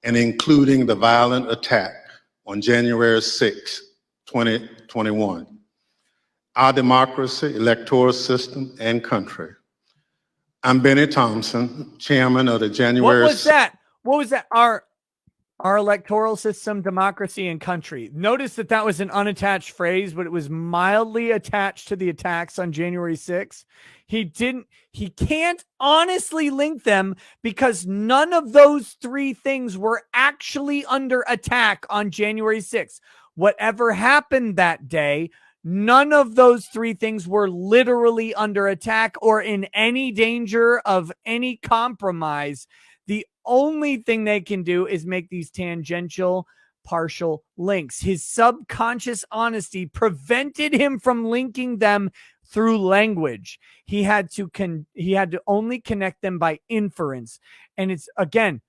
and including the violent attack on January 6, 2021, our democracy, electoral system, and country. I'm Benny Thompson, chairman of the January... What was that? What was that? Our electoral system, democracy, and country. Notice that that was an unattached phrase, but it was mildly attached to the attacks on January 6th. He can't honestly link them because none of those three things were actually under attack on January 6th. Whatever happened that day, none of those three things were literally under attack or in any danger of any compromise. The only thing they can do is make these tangential partial links. His subconscious honesty prevented him from linking them through language. He had to only connect them by inference. And it's, again,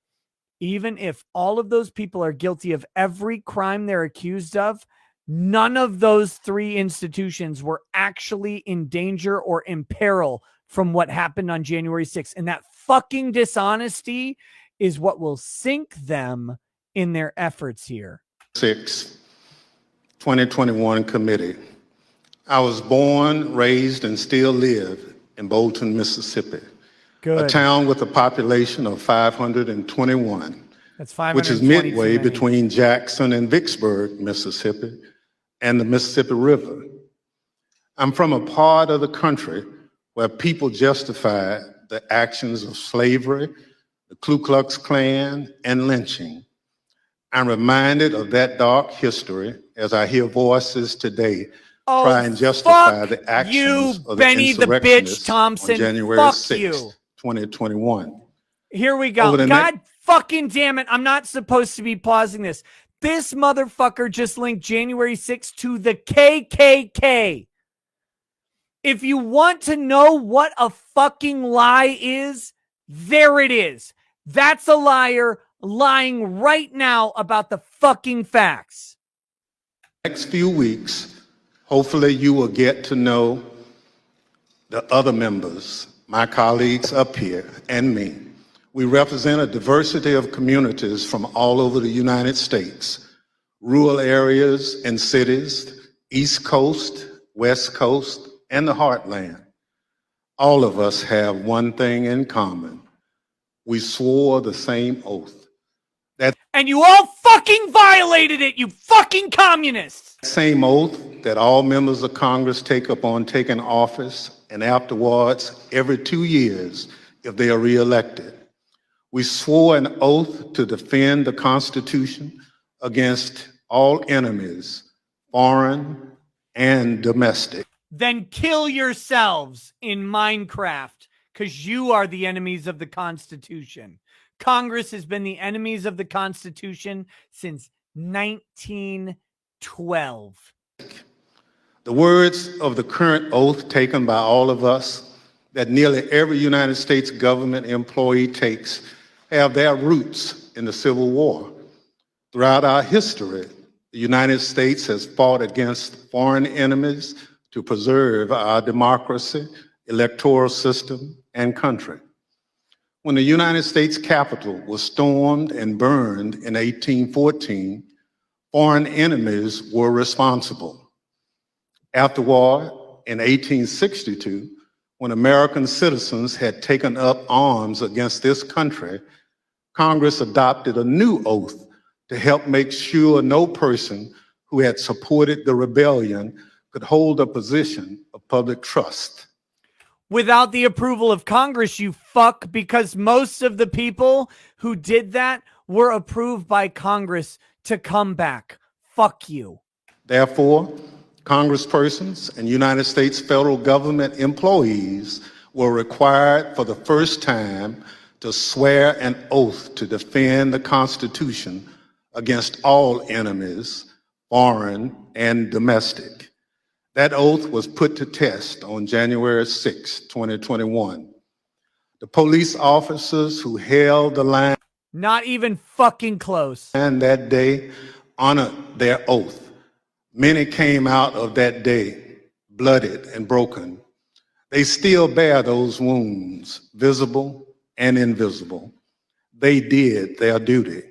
even if all of those people are guilty of every crime they're accused of, none of those three institutions were actually in danger or in peril from what happened on January 6th. And that fucking dishonesty is what will sink them in their efforts here. 2021 committee. I was born, raised, and still live in Bolton, Mississippi. Good. A town with a population of 521. That's 520, which is midway between Jackson and Vicksburg, Mississippi, and the Mississippi River. I'm from a part of the country where people justify the actions of slavery, the Ku Klux Klan, and lynching. I'm reminded of that dark history as I hear voices today try and justify the actions of the insurrectionists on January 6th, 2021. Here we go. God fucking damn it. I'm not supposed to be pausing this. This motherfucker just linked January 6th to the KKK. If you want to know what a fucking lie is, there it is. That's a liar lying right now about the fucking facts. Next few weeks, hopefully you will get to know the other members, my colleagues up here, and me. We represent a diversity of communities from all over the United States, rural areas and cities, East Coast, West Coast, and the Heartland. All of us have one thing in common. We swore the same oath. And you all fucking violated it, you fucking communists! Same oath that all members of Congress take upon taking office and afterwards every 2 years if they are reelected. We swore an oath to defend the Constitution against all enemies, foreign and domestic. Then kill yourselves in Minecraft, because you are the enemies of the Constitution. Congress has been the enemies of the Constitution since 1912. The words of the current oath taken by all of us that nearly every United States government employee takes have their roots in the Civil War. Throughout our history, the United States has fought against foreign enemies to preserve our democracy, electoral system, and country. When the United States Capitol was stormed and burned in 1814, foreign enemies were responsible. Afterward, in 1862, when American citizens had taken up arms against this country, Congress adopted a new oath to help make sure no person who had supported the rebellion could hold a position of public trust. Without the approval of Congress, you fuck, because most of the people who did that were approved by Congress to come back. Fuck you. Therefore, congresspersons and United States federal government employees were required for the first time to swear an oath to defend the Constitution against all enemies, foreign and domestic. That oath was put to test on January 6, 2021. The police officers who held the line, not even fucking close, and that day honored their oath. Many came out of that day bloodied and broken. They still bear those wounds, visible and invisible. They did their duty.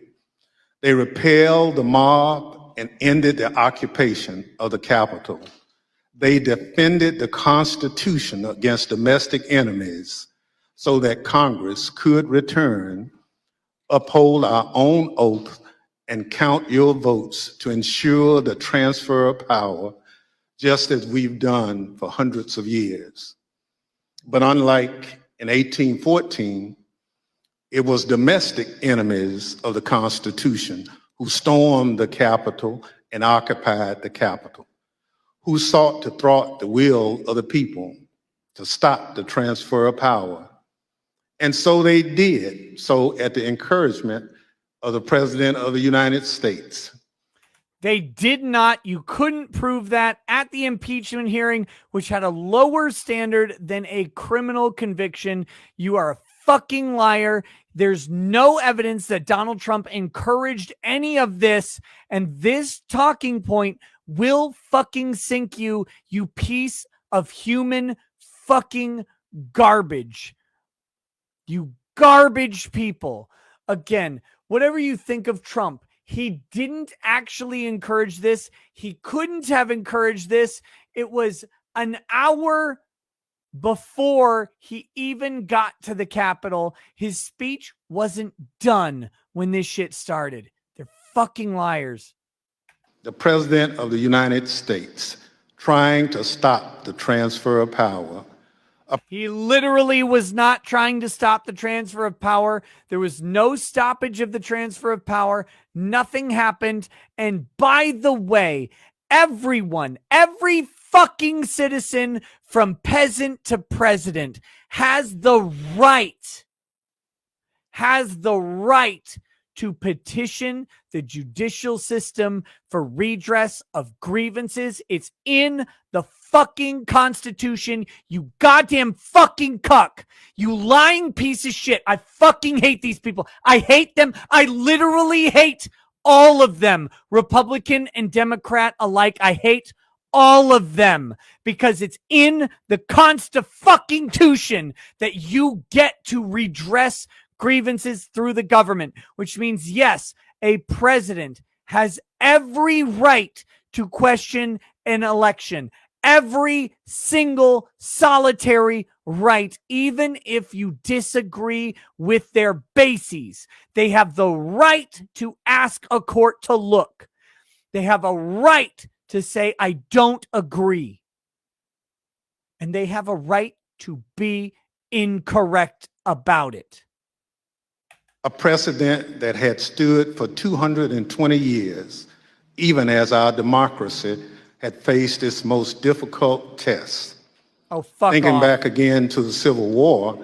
They repelled the mob and ended the occupation of the Capitol. They defended the Constitution against domestic enemies so that Congress could return, uphold our own oath, and count your votes to ensure the transfer of power, just as we've done for hundreds of years. But unlike in 1814, it was domestic enemies of the Constitution who stormed the Capitol and occupied the Capitol, who sought to thwart the will of the people to stop the transfer of power. And so they did, so at the encouragement of the President of the United States. They did not. You couldn't prove that at the impeachment hearing, which had a lower standard than a criminal conviction. You are a fucking liar. There's no evidence that Donald Trump encouraged any of this. And this talking point will fucking sink you, you piece of human fucking garbage. You garbage people. Again, whatever you think of Trump, he didn't actually encourage this. He couldn't have encouraged this. It was an hour before he even got to the Capitol. His speech wasn't done when this shit started. They're fucking liars. The President of the United States trying to stop the transfer of power. He literally was not trying to stop the transfer of power. There was no stoppage of the transfer of power. Nothing happened. And by the way, everyone, every fucking citizen from peasant to president has the right to petition the judicial system for redress of grievances. It's in the fucking Constitution, you goddamn fucking cuck. You lying piece of shit. I fucking hate these people. I hate them. I literally hate all of them. Republican and Democrat alike. I hate all of them because it's in the Constitution that you get to redress grievances through the government, which means, yes, a president has every right to question an election. Every single solitary right, even if you disagree with their bases. They have the right to ask a court to look. They have a right to say, I don't agree. And they have a right to be incorrect about it. A precedent that had stood for 220 years, even as our democracy had faced its most difficult test. Oh, fuck Thinking off. back again to the Civil War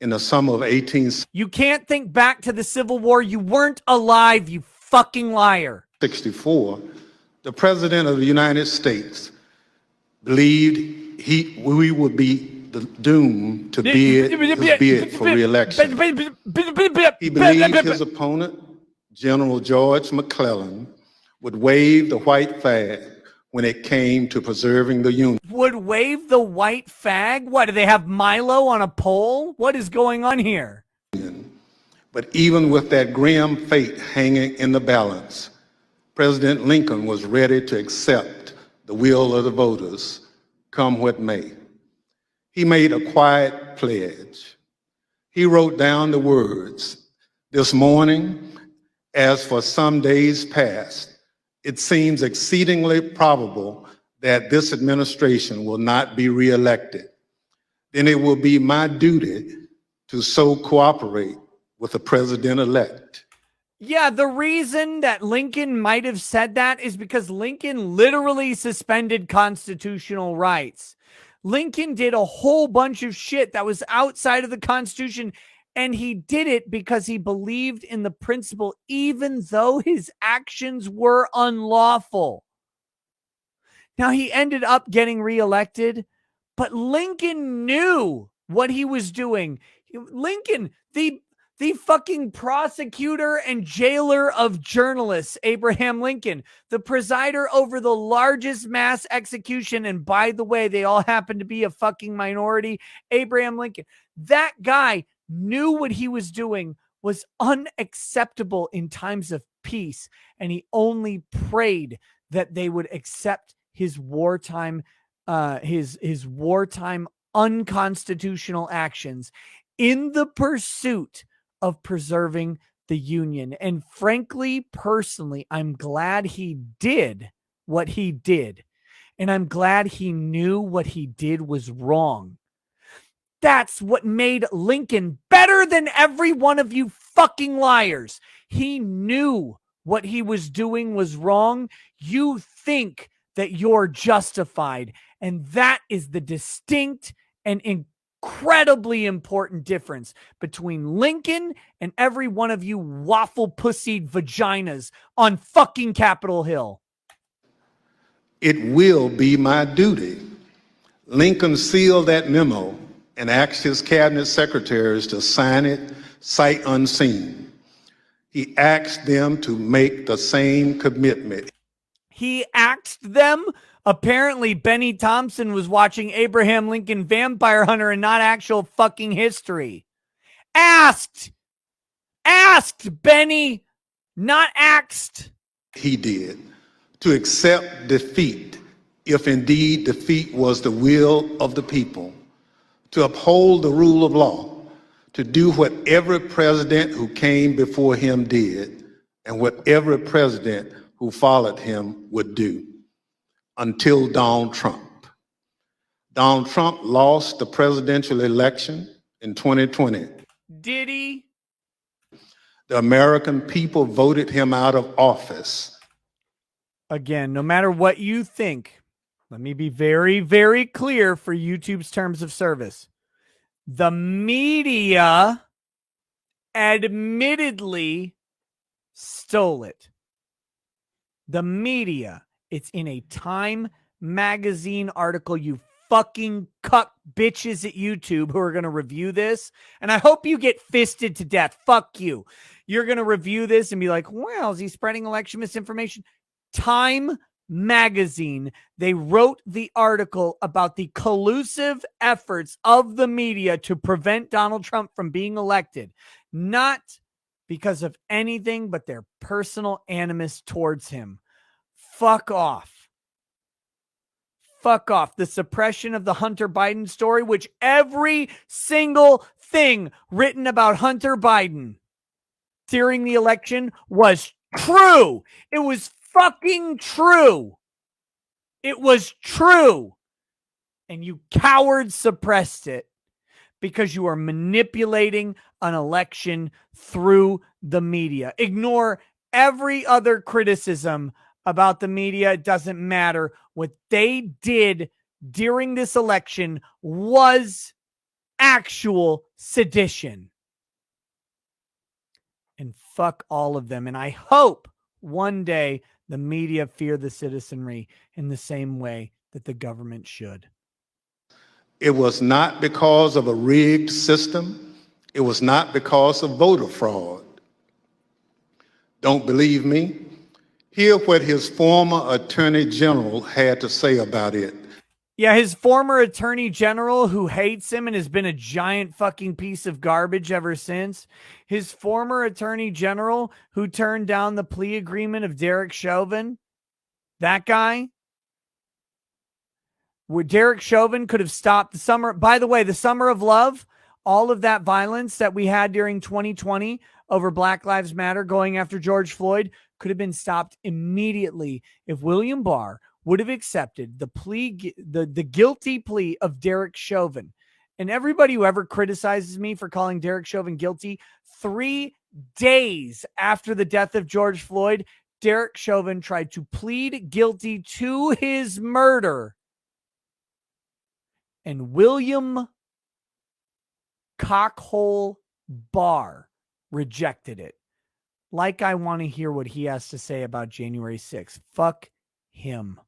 in the summer of 1864, You can't think back to the Civil War. You weren't alive, you fucking liar. the President of the United States believed we would be doomed to bid for re-election. He believed his opponent, General George McClellan, would wave the white flag when it came to preserving the Union. Would wave the white flag? What, do they have Milo on a pole? What is going on here? But even with that grim fate hanging in the balance, President Lincoln was ready to accept the will of the voters, come what may. He made a quiet pledge. He wrote down the words, "This morning, as for some days past, it seems exceedingly probable that this administration will not be reelected. Then it will be my duty to so cooperate with the president-elect." Yeah, the reason that Lincoln might have said that is because Lincoln literally suspended constitutional rights. Lincoln did a whole bunch of shit that was outside of the Constitution, and he did it because he believed in the principle, even though his actions were unlawful. Now, he ended up getting reelected, but Lincoln knew what he was doing. Lincoln, the fucking prosecutor and jailer of journalists, Abraham Lincoln, the presider over the largest mass execution, and by the way, they all happen to be a fucking minority, Abraham Lincoln. That guy knew what he was doing was unacceptable in times of peace, and he only prayed that they would accept his wartime unconstitutional actions in the pursuit of preserving the Union. And frankly, personally, I'm glad he did what he did. And I'm glad he knew what he did was wrong. That's what made Lincoln better than every one of you fucking liars. He knew what he was doing was wrong. You think that you're justified. And that is the distinct and incredibly important difference between Lincoln and every one of you waffle pussied vaginas on fucking Capitol Hill. It will be my duty. Lincoln sealed that memo and asked his cabinet secretaries to sign it sight unseen. He asked them to make the same commitment. He asked them. Apparently, Benny Thompson was watching Abraham Lincoln Vampire Hunter and not actual fucking history. Asked, Benny, not axed. He did, to accept defeat, if indeed defeat was the will of the people, to uphold the rule of law, to do what every president who came before him did, and what every president who followed him would do, until Donald Trump. Donald Trump lost the presidential election in 2020. Did he? The American people voted him out of office. Again, no matter what you think, let me be very, very clear for YouTube's terms of service. The media admittedly stole it. The media. It's in a Time magazine article, you fucking cuck bitches at YouTube who are going to review this. And I hope you get fisted to death. Fuck you. You're going to review this and be like, well, is he spreading election misinformation? Time magazine, they wrote the article about the collusive efforts of the media to prevent Donald Trump from being elected, not because of anything but their personal animus towards him. Fuck off. Fuck off. The suppression of the Hunter Biden story, which every single thing written about Hunter Biden during the election was true. It was fucking true. It was true. And you cowards suppressed it because you are manipulating an election through the media. Ignore every other criticism about the media. It doesn't matter. What they did during this election was actual sedition. And fuck all of them. And I hope one day the media fear the citizenry in the same way that the government should. It was not because of a rigged system. It was not because of voter fraud. Don't believe me? Hear what his former attorney general had to say about it. Yeah, his former attorney general who hates him and has been a giant fucking piece of garbage ever since. His former attorney general who turned down the plea agreement of Derek Chauvin. That guy. Where Derek Chauvin could have stopped the summer. By the way, the summer of love, all of that violence that we had during 2020 over Black Lives Matter going after George Floyd could have been stopped immediately if William Barr would have accepted the plea, the guilty plea of Derek Chauvin. And everybody who ever criticizes me for calling Derek Chauvin guilty, 3 days after the death of George Floyd, Derek Chauvin tried to plead guilty to his murder. And William Cockhole Barr rejected it. Like I want to hear what he has to say about January 6th. Fuck him.